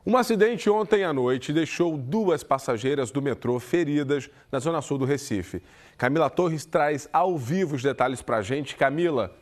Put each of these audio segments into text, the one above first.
Um acidente ontem à noite deixou 2 passageiras do metrô feridas na zona sul do Recife. Camila Torres traz ao vivo os detalhes para a gente. Camila.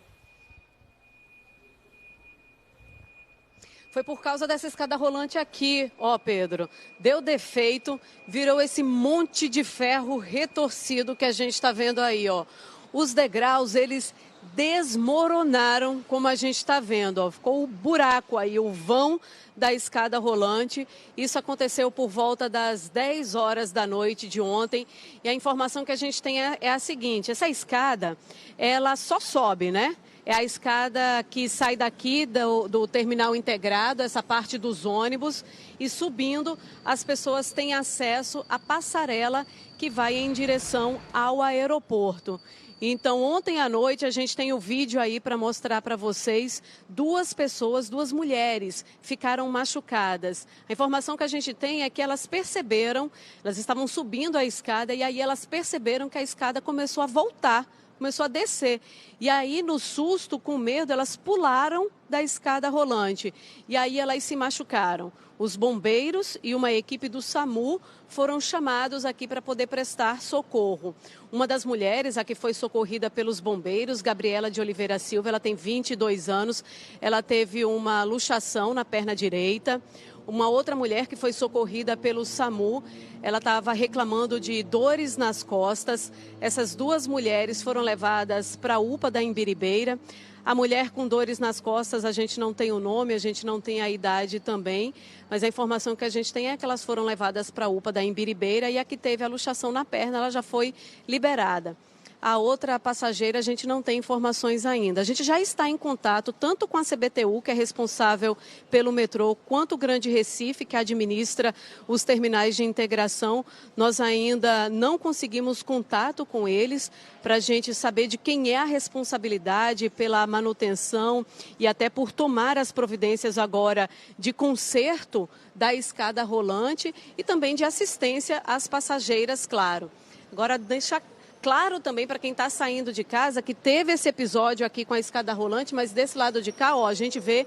Foi por causa dessa escada rolante aqui, ó Pedro. Deu defeito, virou esse monte de ferro retorcido que a gente está vendo aí, ó. Os degraus, eles desmoronaram, como a gente está vendo, ó. Ficou o buraco aí, o vão da escada rolante. Isso aconteceu por volta das 10 horas da noite de ontem. E a informação que a gente tem é a seguinte: essa escada, ela só sobe, né? É a escada que sai daqui do terminal integrado, essa parte dos ônibus, e subindo as pessoas têm acesso à passarela que vai em direção ao aeroporto. Então, ontem à noite, a gente tem o vídeo aí para mostrar para vocês. 2 pessoas, 2 mulheres, ficaram machucadas. A informação que a gente tem é que elas perceberam, elas estavam subindo a escada e aí elas perceberam que a escada começou a voltar, começou a descer. E aí, no susto, com medo, elas pularam da escada rolante. E aí elas se machucaram. Os bombeiros e uma equipe do SAMU foram chamados aqui para poder prestar socorro. Uma das mulheres, a que foi socorrida pelos bombeiros, Gabriela de Oliveira Silva, ela tem 22 anos, ela teve uma luxação na perna direita. Uma outra mulher que foi socorrida pelo SAMU, ela estava reclamando de dores nas costas. Essas 2 mulheres foram levadas para a UPA da Imbiribeira. A mulher com dores nas costas, a gente não tem o nome, a gente não tem a idade também, mas a informação que a gente tem é que elas foram levadas para a UPA da Imbiribeira e a que teve a luxação na perna, ela já foi liberada. A outra passageira, a gente não tem informações ainda. A gente já está em contato tanto com a CBTU, que é responsável pelo metrô, quanto o Grande Recife, que administra os terminais de integração. Nós ainda não conseguimos contato com eles para a gente saber de quem é a responsabilidade pela manutenção e até por tomar as providências agora de conserto da escada rolante e também de assistência às passageiras, claro. Agora, deixa claro também para quem está saindo de casa que teve esse episódio aqui com a escada rolante, mas desse lado de cá, ó, a gente vê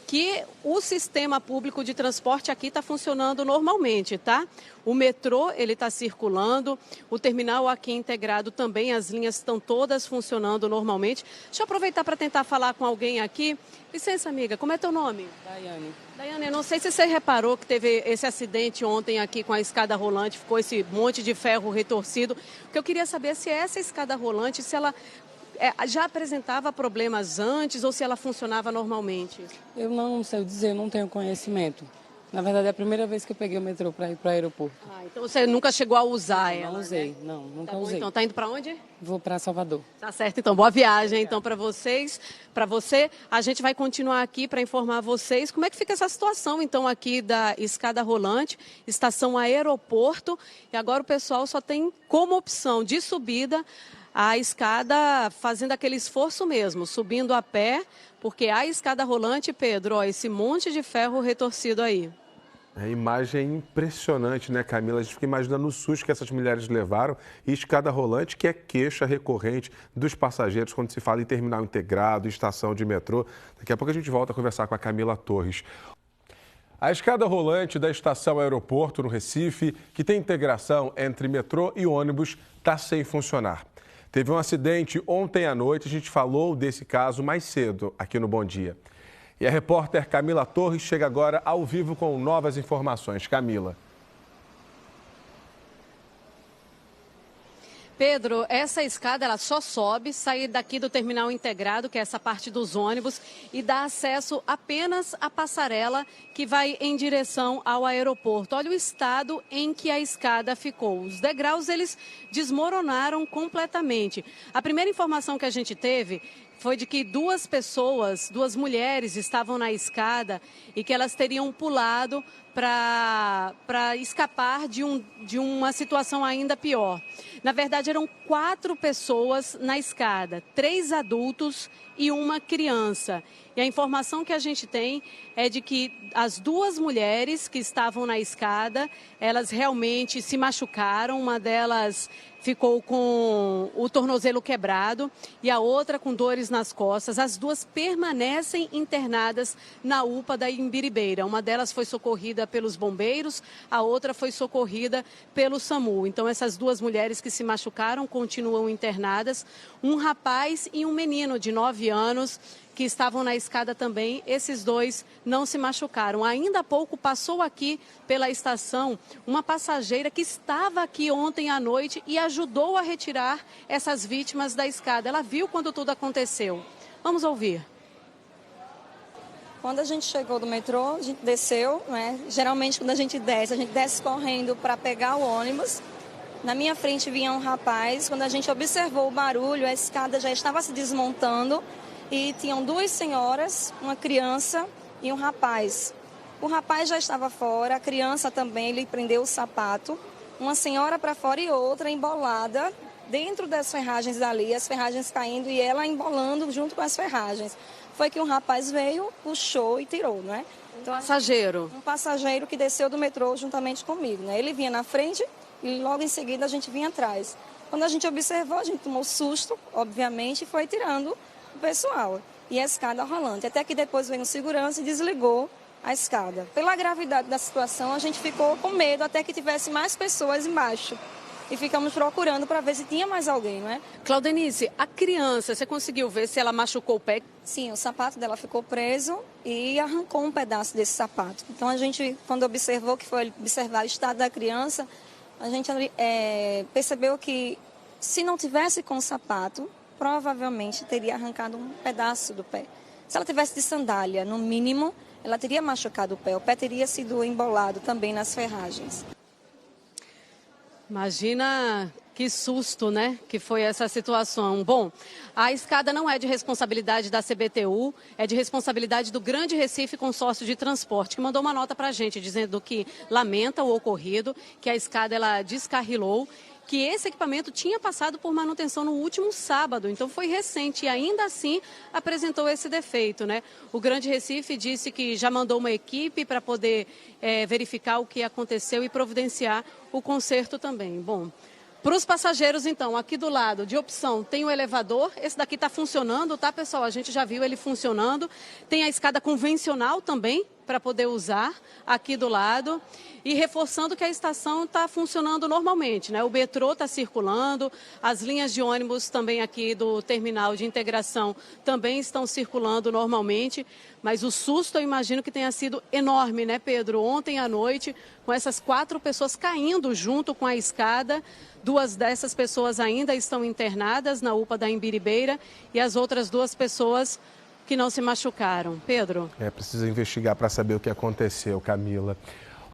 que o sistema público de transporte aqui está funcionando normalmente, tá? O metrô, ele está circulando, o terminal aqui integrado também, as linhas estão todas funcionando normalmente. Deixa eu aproveitar para tentar falar com alguém aqui. Licença, amiga, como é teu nome? Daiane. Daiane, eu não sei se você reparou que teve esse acidente ontem aqui com a escada rolante, ficou esse monte de ferro retorcido. O que eu queria saber é se essa escada rolante, se ela já apresentava problemas antes ou se ela funcionava normalmente? Eu não sei dizer, eu não tenho conhecimento. Na verdade, é a primeira vez que eu peguei o metrô para ir para o aeroporto. Ah, então você nunca chegou a usar ela, Não usei, né? não, nunca Tá bom, usei. então, tá indo para onde? Vou para Salvador. Tá certo, então, boa viagem então para vocês, para você. A gente vai continuar aqui para informar vocês como é que fica essa situação então aqui da escada rolante, estação aeroporto, e agora o pessoal só tem como opção de subida a escada fazendo aquele esforço mesmo, subindo a pé, porque a escada rolante, Pedro, ó, esse monte de ferro retorcido aí. É imagem impressionante, né, Camila? A gente fica imaginando o susto que essas mulheres levaram e escada rolante, que é queixa recorrente dos passageiros quando se fala em terminal integrado, estação de metrô. Daqui a pouco a gente volta a conversar com a Camila Torres. A escada rolante da estação aeroporto no Recife, que tem integração entre metrô e ônibus, está sem funcionar. Teve um acidente ontem à noite, a gente falou desse caso mais cedo aqui no Bom Dia. E a repórter Camila Torres chega agora ao vivo com novas informações. Camila. Pedro, essa escada ela só sobe, sai daqui do terminal integrado, que é essa parte dos ônibus, e dá acesso apenas à passarela que vai em direção ao aeroporto. Olha o estado em que a escada ficou. Os degraus, eles desmoronaram completamente. A primeira informação que a gente teve foi de que 2 pessoas, 2 mulheres estavam na escada e que elas teriam pulado para escapar de uma situação ainda pior. Na verdade, eram 4 pessoas na escada, 3 adultos e uma criança. E a informação que a gente tem é de que as 2 mulheres que estavam na escada, elas realmente se machucaram. Uma delas ficou com o tornozelo quebrado e a outra com dores nas costas. As duas permanecem internadas na UPA da Imbiribeira. Uma delas foi socorrida pelos bombeiros, a outra foi socorrida pelo SAMU. Então, essas duas mulheres que se machucaram continuam internadas. Um rapaz e um menino de 9 anos que estavam na escada também, esses dois não se machucaram. Ainda há pouco passou aqui pela estação uma passageira que estava aqui ontem à noite e ajudou a retirar essas vítimas da escada. Ela viu quando tudo aconteceu. Vamos ouvir. Quando a gente chegou do metrô, a gente desceu, né? Geralmente quando a gente desce correndo para pegar o ônibus. Na minha frente vinha um rapaz. Quando a gente observou o barulho, a escada já estava se desmontando. E tinham duas senhoras, uma criança e um rapaz. O rapaz já estava fora, a criança também, ele prendeu o sapato. Uma senhora para fora e outra embolada dentro das ferragens ali, as ferragens caindo e ela embolando junto com as ferragens. Foi que um rapaz veio, puxou e tirou, não é? Então, passageiro? Um passageiro que desceu do metrô juntamente comigo, né? Ele vinha na frente e logo em seguida a gente vinha atrás. Quando a gente observou, a gente tomou susto, obviamente, e foi tirando o pessoal e a escada rolante, até que depois veio um segurança e desligou a escada. Pela gravidade da situação, a gente ficou com medo até que tivesse mais pessoas embaixo e ficamos procurando para ver se tinha mais alguém, não é? Claudenice, a criança, você conseguiu ver se ela machucou o pé? Sim, o sapato dela ficou preso e arrancou um pedaço desse sapato. Então a gente, quando observou, que foi observar o estado da criança, a gente percebeu que se não tivesse com o sapato, provavelmente teria arrancado um pedaço do pé. Se ela tivesse de sandália, no mínimo, ela teria machucado o pé teria sido embolado também nas ferragens. Imagina que susto, né, que foi essa situação. Bom, a escada não é de responsabilidade da CBTU, é de responsabilidade do Grande Recife Consórcio de Transporte, que mandou uma nota para a gente dizendo que lamenta o ocorrido, que a escada ela descarrilou, que esse equipamento tinha passado por manutenção no último sábado, então foi recente e ainda assim apresentou esse defeito, né? O Grande Recife disse que já mandou uma equipe para poder verificar o que aconteceu e providenciar o conserto também. Bom, para os passageiros, então, aqui do lado, de opção, tem o elevador. Esse daqui está funcionando, tá, pessoal? A gente já viu ele funcionando. Tem a escada convencional também, para poder usar aqui do lado. E reforçando que a estação está funcionando normalmente, né? O metrô está circulando, as linhas de ônibus também aqui do terminal de integração também estão circulando normalmente. Mas o susto, eu imagino que tenha sido enorme, né, Pedro? Ontem à noite, com essas 4 pessoas caindo junto com a escada. 2 dessas pessoas ainda estão internadas na UPA da Imbiribeira e as outras 2 pessoas que não se machucaram. Pedro? Precisa investigar para saber o que aconteceu, Camila.